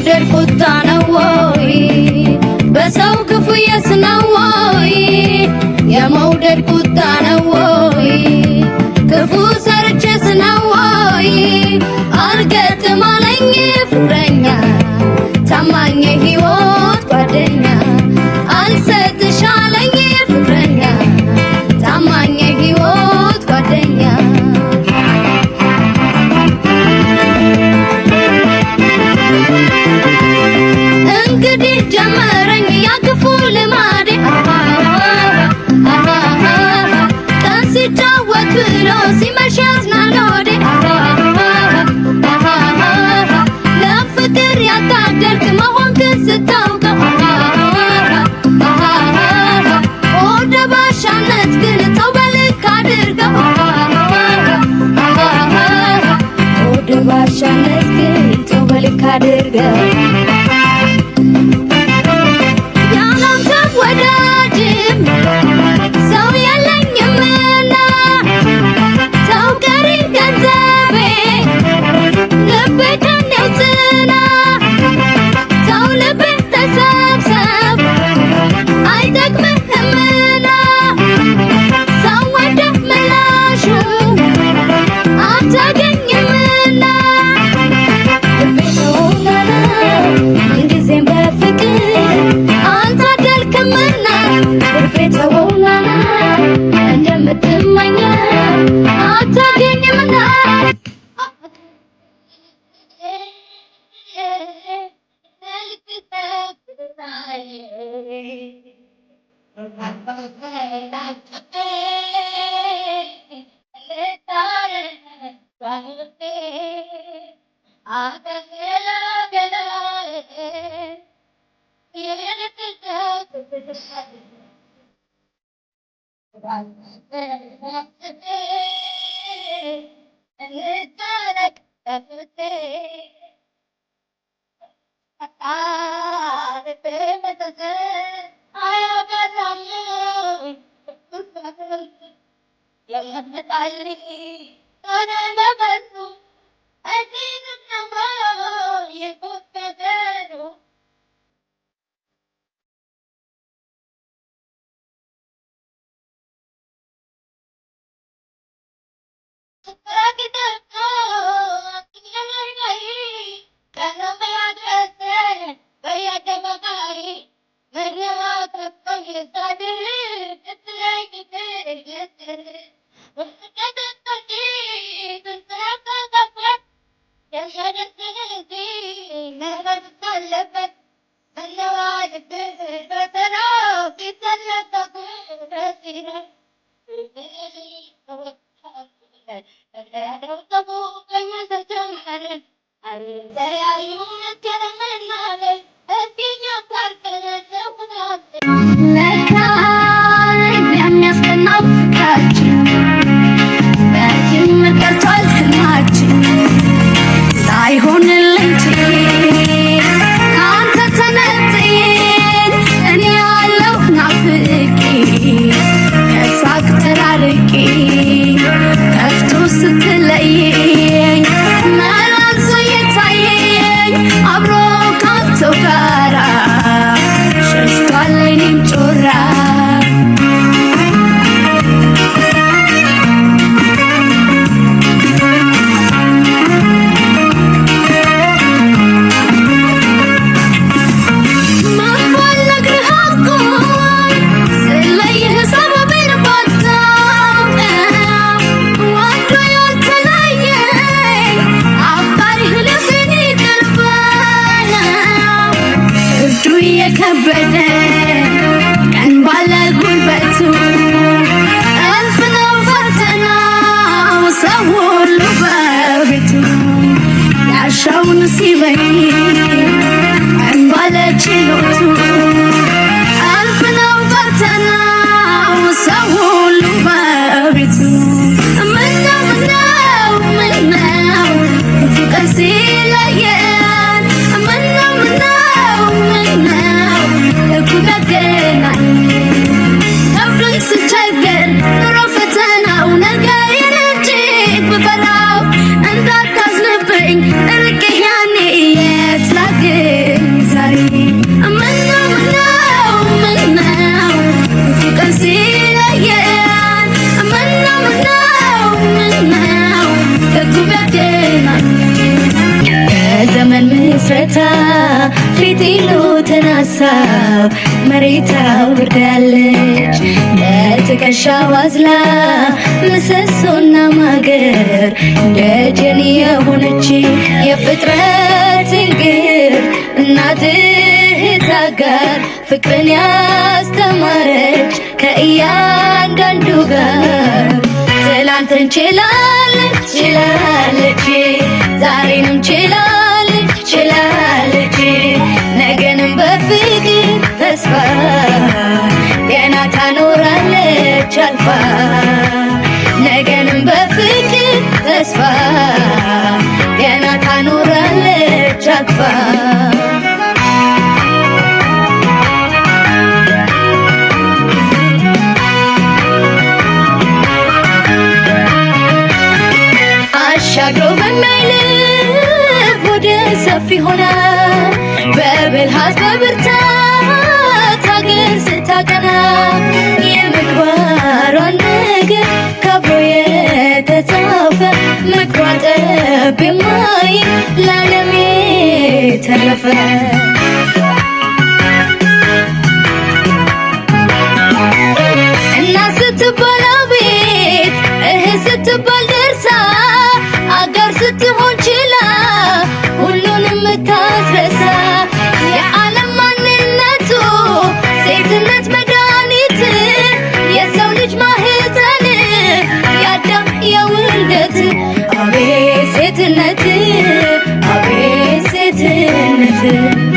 የመውደድ ቁጣ ነው ወይ በሰው ክፉ የስነው ወይ የመውደድ ቁጣ ነው ወይ ክፉ ሰርቼስ ነው ወይ አልገጥም አለኝ ፍቅረኛ ታማኝ የሕይወት ጓደኛ አልሰጥሽ አለኝ ፍቅረኛ ታማኝ የሕይወት ጓደኛ እንግዲህ ጀመረኝ ያክፉ ልማዴ ቀን ሲጫወት ብሎ ሲመሽ ያዝናል ሆዴ ለፍቅር ያታደልክ መሆንክን ስታውቀው ወደ ባሻነት ግን ተው በልክ አድርገው ወደ ባሻነት ግን ተው በልክ አድርገው Again ድፍረታ ፊት ይሉትን ሀሳብ መሬት አውርዳለች ለትከሻዋ አዝላ ምሰሶና ማገር ደጀን የሆነች የፍጥረት እንግር እናትህ ታጋር ፍቅርን ያስተማረች ከእያንዳንዱ ጋር ትላንትን ችላለች ችላለች ዛሬንም ችላለች ችላለች ነገንም በፍቅር ተስፋ ገና ታኖራለች አልፋ ነገንም በፍቅር ተስፋ ገና ታኖራለች አልፋ አሻግሮ በማይልብ ወደ ሰፊ ሆና በብልሃት በብርታት ሀገር ስታቀና የምግባሯን ነገር ከብሮ የተጻፈ ምግቧ ጠብ የማይል ለዓለም የተረፈ እና ስትባል አቤት እህት ስትባል ደርሳ አጋር ስትሆን ችላ ሁሉንም ታስረሳ